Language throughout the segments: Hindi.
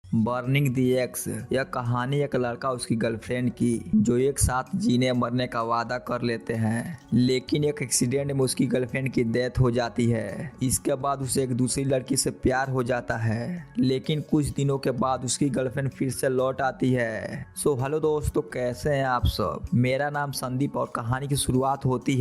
बर्निंग दी एक्स। यह कहानी एक लड़का उसकी गर्लफ्रेंड की जो एक साथ जीने मरने का वादा कर लेते हैं, लेकिन एक एक्सीडेंट में उसकी गर्लफ्रेंड की डेथ हो जाती है। इसके बाद उसे एक दूसरी लड़की से प्यार हो जाता है, लेकिन कुछ दिनों के बाद उसकी गर्लफ्रेंड फिर से लौट आती है। सो हेलो दोस्तों, कैसे हैं आप सब। मेरा नाम संदीप और कहानी की शुरुआत होती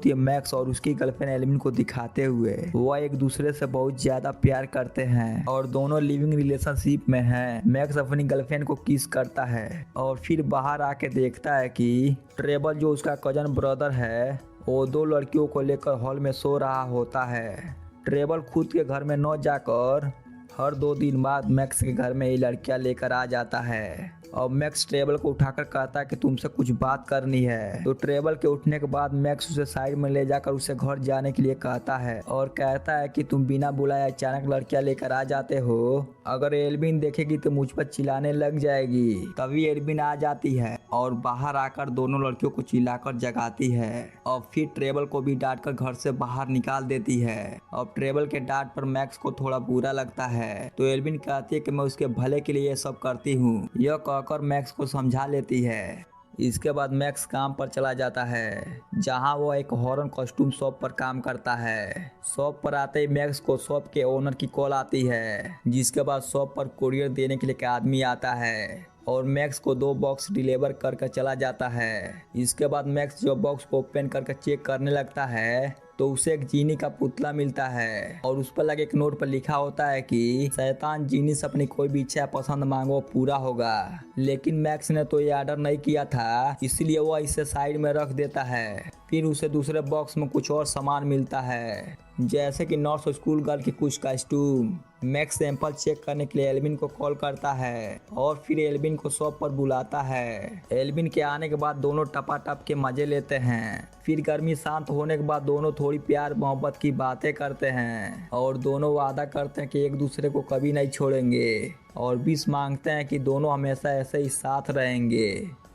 है मैक्स और उसकी गर्लफ्रेंड एल्विन को दिखाते हुए। वह एक दूसरे से बहुत ज्यादा प्यार करते हैं और दोनों लिविंग रिलेशनशिप में हैं। मैक्स अपनी गर्लफ्रेंड को किस करता है और फिर बाहर आके देखता है कि ट्रेवल जो उसका कजन ब्रदर है वो दो लड़कियों को लेकर हॉल में सो रहा होता है। ट्रेवल खुद के घर में न जाकर हर 2 दिन बाद मैक्स के घर में ये लड़कियां लेकर आ जाता है और मैक्स ट्रेवल को उठाकर कहता है कि तुमसे कुछ बात करनी है। तो ट्रेवल के उठने के बाद मैक्स उसे साइड में ले जाकर उसे घर जाने के लिए कहता है और कहता है कि तुम बिना बुलाए अचानक लड़कियां लेकर आ जाते हो। अगर एल्विन देखेगी तो मुझ पर चिल्लाने लग जाएगी। तभी एल्विन आ जाती है और बाहर आकर दोनों लड़कियों को चिल्लाकर जगाती है और फिर ट्रेवल को भी डांट कर घर से बाहर निकाल देती है। और ट्रेवल के डांट पर मैक्स को थोड़ा बुरा लगता है, तो एल्विन कहती है कि मैं उसके भले के लिए ये सब करती हूँ। यह कहकर मैक्स को समझा लेती है। इसके बाद मैक्स काम पर चला जाता है, जहां वो एक हॉरर कॉस्ट्यूम शॉप पर काम करता है। शॉप पर आते ही मैक्स को शॉप के ओनर की कॉल आती है, जिसके बाद शॉप पर कुरियर देने के लिए एक आदमी आता है और मैक्स को 2 बॉक्स डिलीवर करके चला जाता है। इसके बाद मैक्स जो बॉक्स को ओपन करके चेक करने लगता है तो उसे एक जीनी का पुतला मिलता है और उस पर लगे एक नोट पर लिखा होता है कि शैतान जीनी से अपनी कोई भी इच्छा पसंद मांगो पूरा होगा। लेकिन मैक्स ने तो ये ऑर्डर नहीं किया था, इसलिए वह इसे साइड में रख देता है। फिर उसे दूसरे बॉक्स में कुछ और सामान मिलता है, जैसे कि नर्स स्कूल गर्ल की कुछ कॉस्ट्यूम। मैक्स सैंपल चेक करने के लिए एल्विन को कॉल करता है और फिर एल्विन को शॉप पर बुलाता है। एल्विन के आने के बाद दोनों टपाटप के मजे लेते हैं। फिर गर्मी शांत होने के बाद दोनों थोड़ी प्यार मोहब्बत की बातें करते हैं और दोनों वादा करते हैं कि एक दूसरे को कभी नहीं छोड़ेंगे और विश मांगते हैं कि दोनों हमेशा ऐसे ही साथ रहेंगे।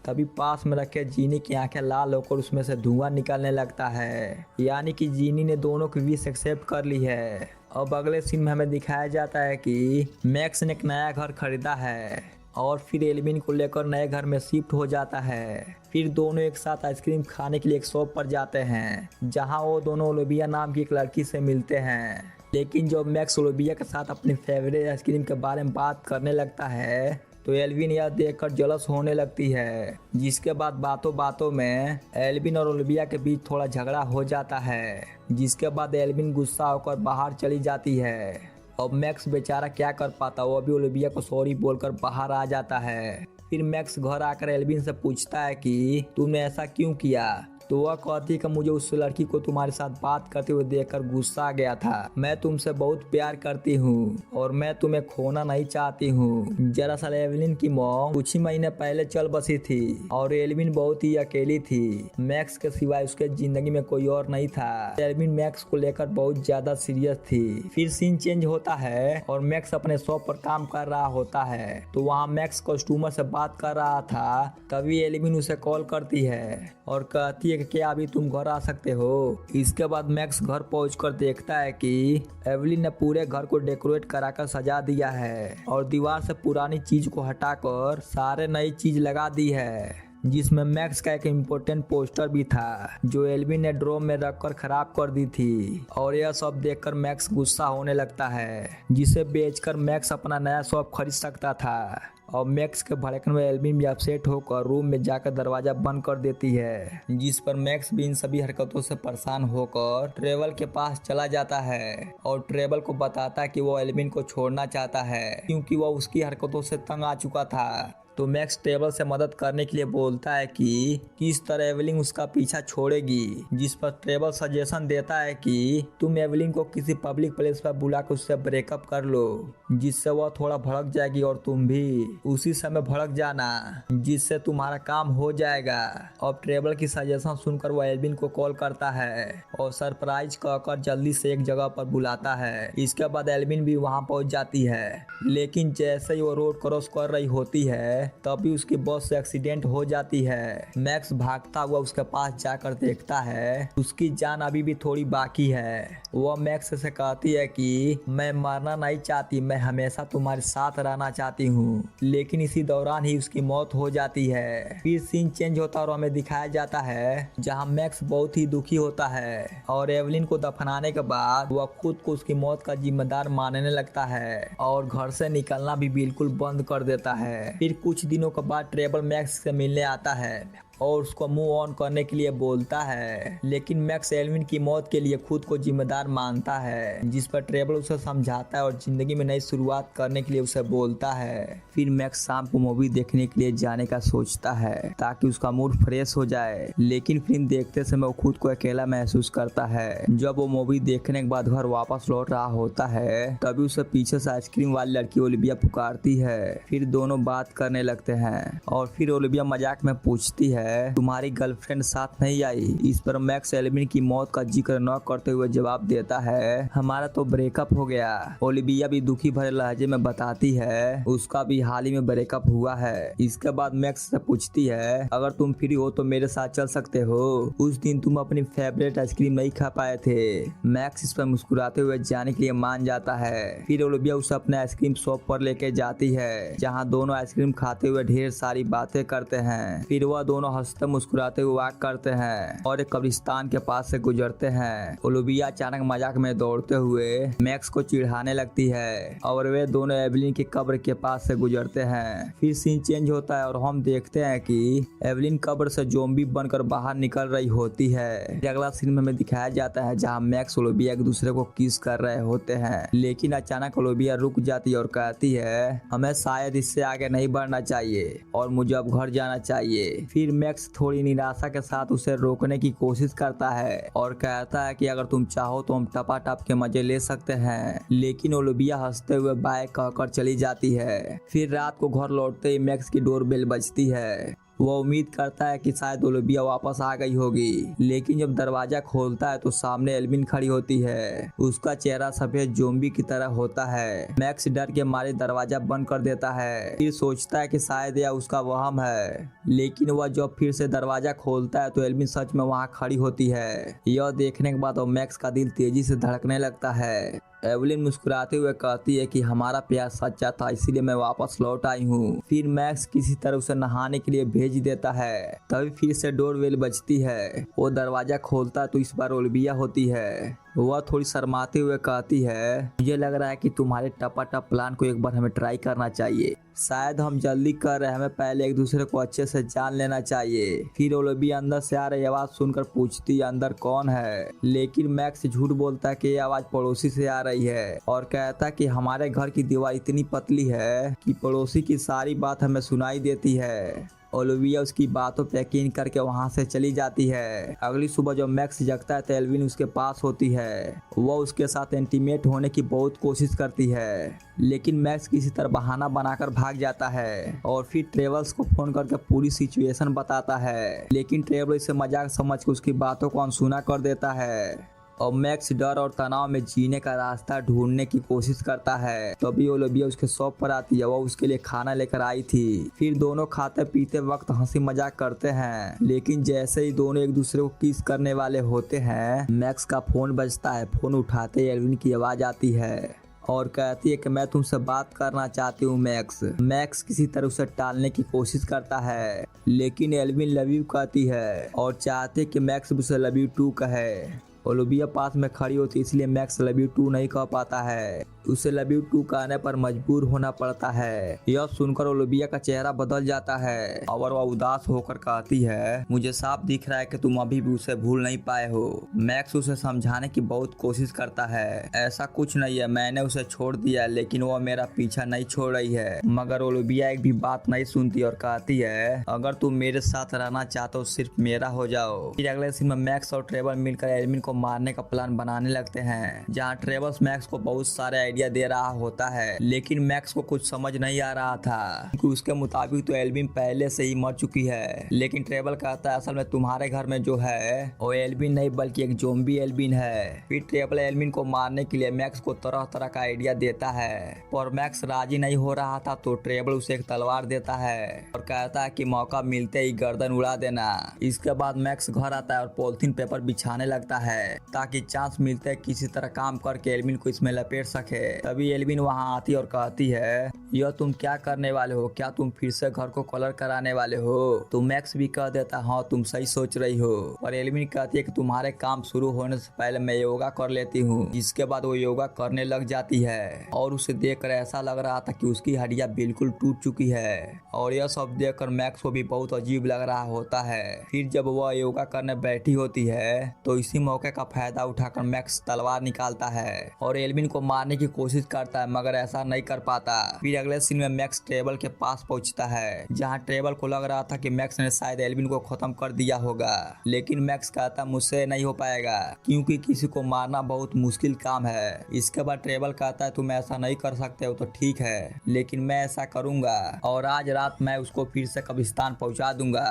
तभी पास में रखे जीनी की आंखें लाल होकर उसमें से धुआं निकलने लगता है, यानी कि जीनी ने दोनों की विश एक्सेप्ट कर ली है। अब अगले सीन में हमें दिखाया जाता है कि मैक्स ने एक नया घर खरीदा है और फिर एल्विन को लेकर नए घर में शिफ्ट हो जाता है। फिर दोनों एक साथ आइसक्रीम खाने के लिए एक शॉप पर जाते हैं, जहां वो दोनों ओलिविया नाम की एक लड़की से मिलते हैं। लेकिन जब मैक्स ओलिविया के साथ अपनी फेवरेट आइसक्रीम के बारे में बात करने लगता है तो एल्विन यह देखकर जलस होने लगती है, जिसके बाद बातों बातों में एल्विन और ओलिविया के बीच थोड़ा झगड़ा हो जाता है, जिसके बाद एल्विन गुस्सा होकर बाहर चली जाती है। अब मैक्स बेचारा क्या कर पाता, वो अभी ओलिविया को सॉरी बोलकर बाहर आ जाता है। फिर मैक्स घर आकर एल्विन से पूछता है कि तुमने ऐसा क्यों किया। तो वह कहती है कि मुझे उस लड़की को तुम्हारे साथ बात करते हुए देखकर गुस्सा आ गया था। मैं तुमसे बहुत प्यार करती हूँ और मैं तुम्हें खोना नहीं चाहती हूँ। दरअसल एल्विन की मौत कुछ ही महीने पहले चल बसी थी और एल्विन बहुत ही अकेली थी। मैक्स के सिवाय उसके जिंदगी में कोई और नहीं था। एल्विन मैक्स को लेकर बहुत ज्यादा सीरियस थी। फिर सीन चेंज होता है और मैक्स अपने शॉप पर काम कर रहा होता है, तो वहाँ मैक्स कस्टमर से बात कर रहा था। तभी एल्विन उसे कॉल करती है और कहती है कि क्या अभी तुम घर आ सकते हो। इसके बाद मैक्स घर पहुंचकर देखता है कि एवलिन ने पूरे घर को डेकोरेट कराकर सजा दिया है और दीवार से पुरानी चीज को हटाकर सारे नई चीज लगा दी है, जिसमें मैक्स का एक इम्पोर्टेंट पोस्टर भी था जो एल्विन ने ड्रॉम में रखकर खराब कर दी थी। और यह सब देखकर मैक्स गुस्सा होने लगता है, जिसे बेचकर मैक्स अपना नया शॉप खरीद सकता था। और मैक्स के भड़कने में एल्विन भी अपसेट होकर रूम में जाकर दरवाजा बंद कर देती है, जिस पर मैक्स भी इन सभी हरकतों से परेशान होकर ट्रेवल के पास चला जाता है और ट्रेवल को बताता है कि वो एल्विन को छोड़ना चाहता है क्योंकि वह उसकी हरकतों से तंग आ चुका था। तो मैक्स ट्रेवल से मदद करने के लिए बोलता है कि किस तरह एवलिन उसका पीछा छोड़ेगी, जिस पर ट्रेवल सजेशन देता है कि तुम एवलिन को किसी पब्लिक प्लेस पर बुलाकर उससे ब्रेकअप कर लो, जिससे वह थोड़ा भड़क जाएगी और तुम भी उसी समय भड़क जाना, जिससे तुम्हारा काम हो जाएगा। और ट्रेवल की सजेशन सुनकर वह एल्विन को कॉल करता है और सरप्राइज कहकर जल्दी से एक जगह पर बुलाता है। इसके बाद एल्विन भी वहां पहुंच जाती है, लेकिन जैसे ही वो रोड क्रॉस कर रही होती है तभी उसकी बस से एक्सीडेंट हो जाती है। मैक्स भागता हुआ उसके पास जाकर देखता है उसकी जान अभी भी थोड़ी बाकी है। वह मैक्स से कहती है कि मैं मरना नहीं चाहती, मैं हमेशा तुम्हारे साथ रहना चाहती हूँ। लेकिन इसी दौरान ही उसकी मौत हो जाती है। फिर सीन चेंज होता और हमें दिखाया जाता है जहाँ मैक्स बहुत ही दुखी होता है और एवलिन को दफनाने के बाद वह खुद को उसकी मौत का जिम्मेदार मानने लगता है और घर से निकलना भी बिल्कुल बंद कर देता है। फिर कुछ दिनों के बाद ट्रेवल मैक्स से मिलने आता है और उसको मूव ऑन करने के लिए बोलता है, लेकिन मैक्स एल्विन की मौत के लिए खुद को जिम्मेदार मानता है, जिस पर ट्रेवल उसे समझाता है और जिंदगी में नई शुरुआत करने के लिए उसे बोलता है। फिर मैक्स शाम को मूवी देखने के लिए जाने का सोचता है ताकि उसका मूड फ्रेश हो जाए, लेकिन फिल्म देखते समय वो खुद को अकेला महसूस करता है। जब वो मूवी देखने के बाद घर वापस लौट रहा होता है तभी उसे पीछे से आइसक्रीम वाली लड़की ओलिविया पुकारती है। फिर दोनों बात करने लगते हैं और फिर ओलिविया मजाक में पूछती है तुम्हारी गर्लफ्रेंड साथ नहीं आई। इस पर मैक्स एल्विन की मौत का जिक्र न करते हुए जवाब देता है हमारा तो ब्रेकअप हो गया। ओलिविया भी दुखी भरे लहजे में बताती है उसका भी हाल ही में ब्रेकअप हुआ है। इसके बाद मैक्स से पूछती है अगर तुम फ्री हो तो मेरे साथ चल सकते हो, उस दिन तुम अपनी फेवरेट आइसक्रीम नहीं खा पाए थे। मैक्स इस पर मुस्कुराते हुए जाने के लिए मान जाता है। फिर ओलिविया उसे अपने आइसक्रीम शॉप पर लेके जाती है जहाँ दोनों आइसक्रीम खाते हुए ढेर सारी बातें करते हैं। फिर वह दोनों हंसते मुस्कुराते हुए वॉक करते हैं और एक कब्रिस्तान के पास से गुजरते हैं। ओलिविया अचानक मजाक में दौड़ते हुए मैक्स को चिढ़ाने लगती है और वे दोनों एवलिन की कब्र के पास से गुजरते हैं। फिर सीन चेंज होता है और हम देखते हैं कि एवलिन कब्र से ज़ॉम्बी बनकर बाहर निकल रही होती है। अगला सीन में हमें दिखाया जाता है जहाँ मैक्स ओलिविया एक दूसरे को किस कर रहे होते हैं, लेकिन अचानक ओलिविया रुक जाती है और कहती है हमें शायद इससे आगे नहीं बढ़ना चाहिए और मुझे अब घर जाना चाहिए। फिर मैक्स थोड़ी निराशा के साथ उसे रोकने की कोशिश करता है और कहता है कि अगर तुम चाहो तो हम टपाटप के मजे ले सकते हैं, लेकिन ओलिविया हंसते हुए बाय कहकर चली जाती है। फिर रात को घर लौटते ही मैक्स की डोरबेल बजती है। वह उम्मीद करता है कि शायद ओलिविया वापस आ गई होगी, लेकिन जब दरवाजा खोलता है तो सामने एल्विन खड़ी होती है। उसका चेहरा सफेद ज़ॉम्बी की तरह होता है। मैक्स डर के मारे दरवाजा बंद कर देता है। फिर सोचता है कि शायद यह उसका वहम है, लेकिन वह जब फिर से दरवाजा खोलता है तो एल्विन सच में वहाँ खड़ी होती है। यह देखने के बाद मैक्स का दिल तेजी से धड़कने लगता है। एवलिन मुस्कुराते हुए कहती है कि हमारा प्यार सच्चा था, इसीलिए मैं वापस लौट आई हूँ। फिर मैक्स किसी तरह उसे नहाने के लिए भेज देता है। तभी फिर से डोरबेल बजती है। वो दरवाजा खोलता है तो इस बार ओलिविया होती है। वह थोड़ी शर्माते हुए कहती है मुझे लग रहा है कि तुम्हारे टपाटप प्लान को एक बार हमें ट्राई करना चाहिए। शायद हम जल्दी कर रहे हैं, हमें पहले एक दूसरे को अच्छे से जान लेना चाहिए। फिर ओलिविया अंदर से आ रही आवाज सुनकर पूछती है अंदर कौन है, लेकिन मैक्स झूठ बोलता है कि यह आवाज पड़ोसी से आ रही है और कहता कि हमारे घर की दीवार इतनी पतली है कि पड़ोसी की सारी बात हमें सुनाई देती है। ओलिविया उसकी बातों पर यकीन करके वहां से चली जाती है। अगली सुबह जब मैक्स जगता है तो एल्विन उसके पास होती है। वह उसके साथ इंटीमेट होने की बहुत कोशिश करती है, लेकिन मैक्स किसी तरह बहाना बनाकर भाग जाता है और फिर ट्रेवल्स को फोन करके पूरी सिचुएशन बताता है, लेकिन ट्रेवल इसे मजाक समझ के उसकी बातों को अनसुना कर देता है और मैक्स डर और तनाव में जीने का रास्ता ढूंढने की कोशिश करता है। तभी ओलिविया उसके शॉप पर आती है। वह उसके लिए खाना लेकर आई थी। फिर दोनों खाते पीते वक्त हंसी मजाक करते हैं, लेकिन जैसे ही दोनों एक दूसरे को किस करने वाले होते हैं मैक्स का फोन बजता है। फोन उठाते ही एल्विन की आवाज आती है और कहती है कि मैं तुमसे बात करना चाहती हूँ मैक्स। मैक्स किसी तरह उसे टालने की कोशिश करता है, लेकिन एल्विन लव यू कहती है और चाहते कि मैक्स उसे लव यू टू कहे। ओलिविया पास में खड़ी होती इसलिए मैक्स लव यू टू नहीं कह पाता है। उसे लव यू टू कहने पर मजबूर होना पड़ता है। यह सुनकर ओलिविया का चेहरा बदल जाता है और वह उदास होकर कहती है मुझे साफ दिख रहा है कि तुम अभी भी उसे भूल नहीं पाए हो। मैक्स उसे समझाने की बहुत कोशिश करता है ऐसा कुछ नहीं है, मैंने उसे छोड़ दिया, लेकिन वह मेरा पीछा नहीं छोड़ रही है। मगर ओलिविया एक भी बात नहीं सुनती और कहती है अगर तुम मेरे साथ रहना चाहते हो सिर्फ मेरा हो जाओ। फिर अगले सीन में मैक्स और ट्रेवल मिलकर एल्विन को मारने का प्लान बनाने लगते हैं, जहाँ ट्रेवल्स मैक्स को बहुत सारे आइडिया दे रहा होता है, लेकिन मैक्स को कुछ समझ नहीं आ रहा था क्योंकि उसके मुताबिक तो एल्विन पहले से ही मर चुकी है। लेकिन ट्रेवल कहता है असल में तुम्हारे घर में जो है वो एल्विन नहीं बल्कि एक ज़ॉम्बी एल्विन है। फिर ट्रेवल एल्विन को मारने के लिए मैक्स को तरह तरह का आइडिया देता है, पर मैक्स राजी नहीं हो रहा था तो ट्रेवल उसे एक तलवार देता है और कहता है कि मौका मिलते ही गर्दन उड़ा देना। इसके बाद मैक्स घर आता है और पॉलिथीन पेपर बिछाने लगता है ताकि चांस मिलते किसी तरह काम करके एल्विन को इसमें लपेट सके। तभी एल्विन वहां आती और कहती है यह तुम क्या करने वाले हो, क्या तुम फिर से घर को कलर कराने वाले हो? तो मैक्स भी कह देता हाँ तुम सही सोच रही हो। और एल्विन कहती है कि तुम्हारे काम शुरू होने से पहले मैं योगा कर लेती हूँ। इसके बाद वो योगा करने लग जाती है और उसे देखकर ऐसा लग रहा था कि उसकी हड्डियां बिल्कुल टूट चुकी है और यह सब देखकर मैक्स को भी बहुत अजीब लग रहा होता है। फिर जब वह योगा करने बैठी होती है तो इसी मौके का फायदा उठाकर मैक्स तलवार निकालता है और एल्विन को मारने की कोशिश करता है मगर ऐसा नहीं कर पाता। फिर अगले सीन में मैक्स ट्रेवल के पास पहुंचता है जहां ट्रेवल को लग रहा था कि मैक्स ने शायद एल्विन को खत्म कर दिया होगा, लेकिन मैक्स कहता मुझसे नहीं हो पाएगा क्योंकि किसी को मारना बहुत मुश्किल काम है। इसके बाद ट्रेवल कहता है तुम ऐसा नहीं कर सकते हो तो ठीक है, लेकिन मैं ऐसा करूंगा और आज रात मैं उसको फिर से कब्रिस्तान पहुंचा दूंगा।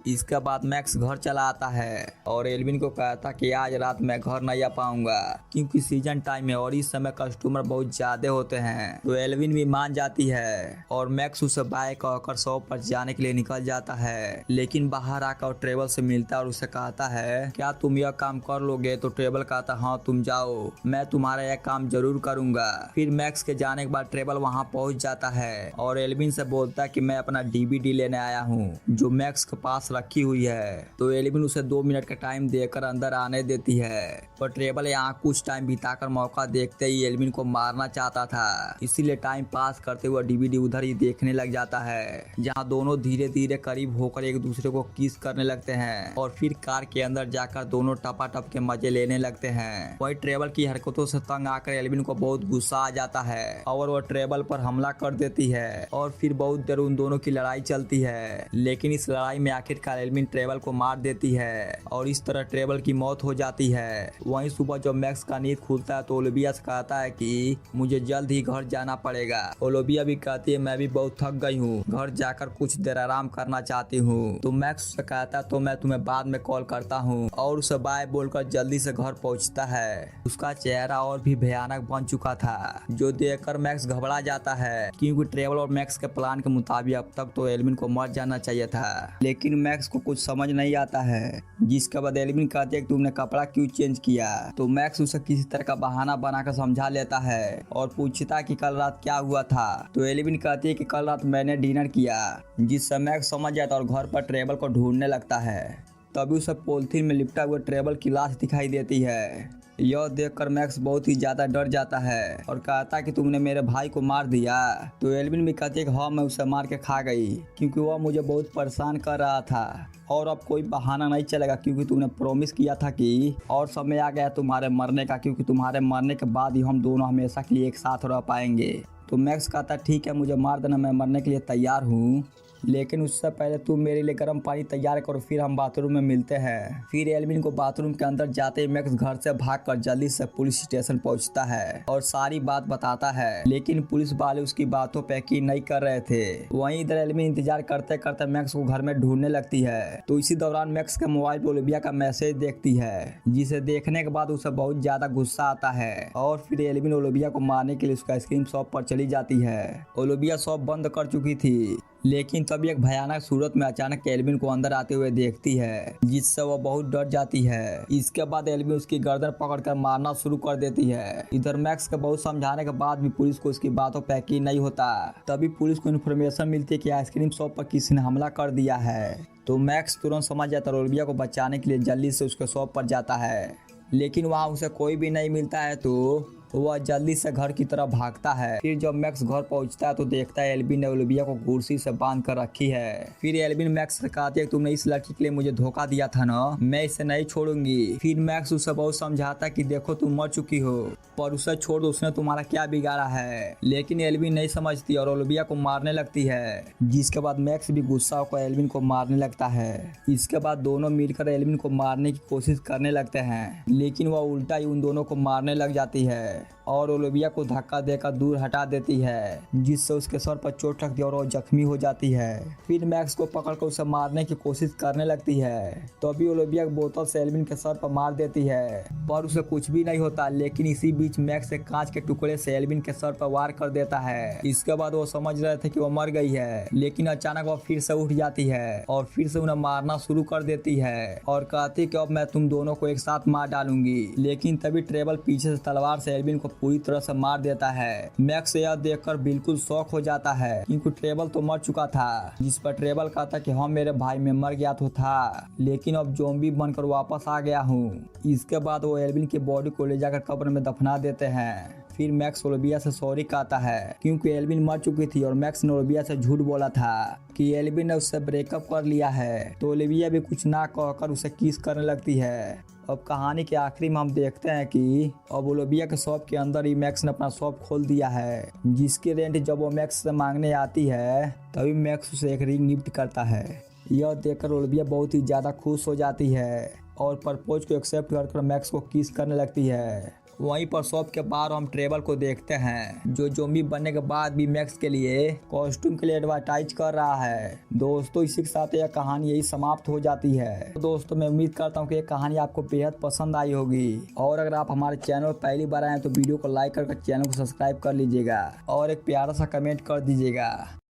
इसके बाद मैक्स घर चला आता है और एल्विन को कहता कि आज रात मैं घर नहीं आ पाऊंगा क्योंकि सीजन टाइम है और इस समय कस्टमर बहुत ज्यादा होते हैं। तो एल्विन भी मान जाती है और मैक्स उसे बाय कहकर शॉप पर जाने के लिए निकल जाता है, लेकिन बाहर आकर ट्रेवल से मिलता है और उसे कहता है क्या तुम यह काम कर लोगे? तो ट्रेवल कहता हाँ तुम जाओ, मैं तुम्हारा यह काम जरूर करूंगा। फिर मैक्स के जाने के बाद ट्रेवल वहां पहुंच जाता है और एल्विन से बोलता है कि मैं अपना डीवीडी लेने आया हूँ जो मैक्स के पास रखी हुई है। तो एल्विन उसे 2 मिनट का टाइम देकर अंदर आने देती है, पर ट्रेवल यहाँ कुछ टाइम बिताकर मौका देखते ही एल्विन को मारना चाहता था, इसीलिए टाइम पास करते हुए डीवीडी उधर ही देखने लग जाता है जहाँ दोनों धीरे धीरे करीब होकर एक दूसरे को किस करने लगते हैं और फिर कार के अंदर जाकर दोनों टपाटप के मजे लेने लगते हैं। वही ट्रेवल की हरकतों से तंग आकर एल्विन को बहुत गुस्सा आ जाता है और वो ट्रेवल पर हमला कर देती है और फिर बहुत देर उन दोनों की लड़ाई चलती है, लेकिन इस लड़ाई में आखिरकार एल्विन ट्रेवल को मार देती है और इस तरह ट्रेवल की मौत हो जाती है। वहीं सुबह जब मैक्स का नींद खुलता है तो ओलिविया से कहता है कि मुझे जल्द ही घर जाना पड़ेगा। ओलिविया भी कहती है मैं भी बहुत थक गई हूँ, घर जाकर कुछ देर आराम करना चाहती हूँ। तो मैक्स से कहता तो मैं तुम्हें बाद में कॉल करता हूँ और उसे बाय बोलकर जल्दी से घर पहुँचता है। उसका चेहरा और भी भयानक बन चुका था जो देखकर मैक्स घबरा जाता है क्योंकि ट्रेवल और मैक्स के प्लान के मुताबिक अब तक तो एल्विन को मर जाना चाहिए था, लेकिन मैक्स को कुछ समझ नहीं आता है। जिसके बाद एल्विन कहती है कि तुमने कपड़ा क्यों चेंज किया? तो मैक्स उसे किसी तरह का बहाना बनाकर समझा लेता है और पूछता है कि कल रात क्या हुआ था। तो एल्विन कहती है कि कल रात मैंने डिनर किया, जिससे मैक्स समझ जाता और घर पर ट्रेवल को ढूंढने लगता है। तभी उसे पॉलिथीन में लिपटा हुआ ट्रेवल की लाश दिखाई देती है। यह देखकर मैक्स बहुत ही ज्यादा डर जाता है और कहता कि तुमने मेरे भाई को मार दिया। तो एल्विन भी कहती है कि हाँ मैं उसे मार के खा गई क्योंकि वह मुझे बहुत परेशान कर रहा था और अब कोई बहाना नहीं चलेगा क्योंकि तुमने प्रॉमिस किया था कि और समय आ गया तुम्हारे मरने का, क्योंकि तुम्हारे मरने के बाद ही हम दोनों हमेशा के लिए एक साथ रह पाएंगे। तो मैक्स कहता ठीक है मुझे मार देना, मैं मरने के लिए तैयार हूँ, लेकिन उससे पहले तुम मेरे लिए गर्म पानी तैयार करो, फिर हम बाथरूम में मिलते हैं। फिर एल्विन को बाथरूम के अंदर जाते ही मैक्स घर से भागकर जल्दी से पुलिस स्टेशन पहुंचता है और सारी बात बताता है, लेकिन पुलिस वाले उसकी बातों पे यकीन नहीं कर रहे थे। वहीं इधर एल्विन इंतजार करते करते मैक्स को घर में ढूंढने लगती है। तो इसी दौरान मैक्स के मोबाइल पर ओलिविया का मैसेज देखती है, जिसे देखने के बाद उसे बहुत ज्यादा गुस्सा आता है और फिर एल्विन ओलिविया को मारने के लिए उसका आइसक्रीम शॉप पर चली जाती है। ओलिविया शॉप बंद कर चुकी थी, लेकिन तभी एक भयानक सूरत में अचानक एल्विन को अंदर आते हुए देखती है, जिससे वह बहुत डर जाती है। इसके बाद एल्विन उसकी गर्दन पकड़कर मारना शुरू कर देती है। इधर मैक्स के बहुत समझाने के बाद भी पुलिस को उसकी बातों पर यकीन नहीं होता। तभी पुलिस को इन्फॉर्मेशन मिलती है कि आइसक्रीम शॉप पर किसी ने हमला कर दिया है। तो मैक्स तुरंत समझ जाता है और ओलिविया को बचाने के लिए जल्दी से उसके शॉप पर जाता है, लेकिन वहाँ उसे कोई भी नहीं मिलता है तो वह जल्दी से घर की तरफ भागता है। फिर जब मैक्स घर पहुंचता है तो देखता है एल्विन ने ओलिविया को कुर्सी से बांध कर रखी है। फिर एल्विन मैक्स से कहती है तुमने इस लड़की के लिए मुझे धोखा दिया था ना, मैं इसे नहीं छोड़ूंगी। फिर मैक्स उसे बहुत समझाता है कि देखो तुम मर चुकी हो, पर उसे छोड़ दो, उसने तुम्हारा क्या बिगाड़ा है। लेकिन एल्विन नहीं समझती और ओलिविया को मारने लगती है, जिसके बाद मैक्स भी गुस्सा होकर एल्विन को मारने लगता है। इसके बाद दोनों मिलकर एल्विन को मारने की कोशिश करने लगते हैं, लेकिन वह उल्टा ही उन दोनों को मारने लग जाती है और ओलिविया को धक्का देकर दूर हटा देती है, जिससे उसके सर पर चोट लगती है और वो जख्मी हो जाती है। फिर मैक्स को पकड़कर उसे मारने की कोशिश करने लगती है। तो अभी ओलिविया बोतल से एल्विन के सर पर मार देती है, पर उसे कुछ भी नहीं होता। लेकिन इसी बीच मैक्स एक कांच के टुकड़े से एल्विन के सर पर वार कर देता है। इसके बाद वो समझ रहे थे कि वो मर गई है, लेकिन अचानक वो फिर से उठ जाती है और फिर से उन्हें मारना शुरू कर देती है और कहती कि अब मैं तुम दोनों को एक साथ मार डालूंगी। लेकिन तभी ट्रेवल पीछे से तलवार से एल्विन को पूरी तरह से मार देता है। मैक्स यह देखकर बिल्कुल शॉक हो जाता है, क्योंकि ट्रेवल तो मर चुका था। जिस पर ट्रेवल कहता कि हाँ मेरे भाई, मैं मर गया तो था, लेकिन अब ज़ॉम्बी बनकर वापस आ गया हूँ। इसके बाद वो एल्विन की बॉडी को ले जाकर कब्र में दफना देते हैं। फिर मैक्स ओलिविया से सॉरी कहता है, क्योंकि एल्विन मर चुकी थी और मैक्स ने ओलिविया से झूठ बोला था कि एल्विन ने उससे ब्रेकअप कर लिया है। तो ओलिविया भी कुछ ना कहकर उसे किस करने लगती है। अब कहानी के आखिरी में हम देखते हैं कि अब ओलिविया के शॉप के अंदर ही मैक्स ने अपना शॉप खोल दिया है, जिसकी रेंट जब वो मैक्स से मांगने आती है तभी मैक्स उसे एक रिंग गिफ्ट करता है। यह देखकर ओलिविया बहुत ही ज़्यादा खुश हो जाती है और प्रपोज को एक्सेप्ट कर मैक्स को किस करने लगती है। वहीं पर शॉप के बाहर हम ट्रेवल को देखते हैं, जो ज़ॉम्बी बनने के बाद भी मैक्स के लिए कॉस्ट्यूम के लिए एडवर्टाइज कर रहा है। दोस्तों, इसी के साथ यह कहानी यही समाप्त हो जाती है। तो दोस्तों, मैं उम्मीद करता हूँ कि यह कहानी आपको बेहद पसंद आई होगी। और अगर आप हमारे चैनल पहली बार आए तो वीडियो को लाइक करके चैनल को सब्सक्राइब कर लीजिएगा और एक प्यारा सा कमेंट कर दीजिएगा।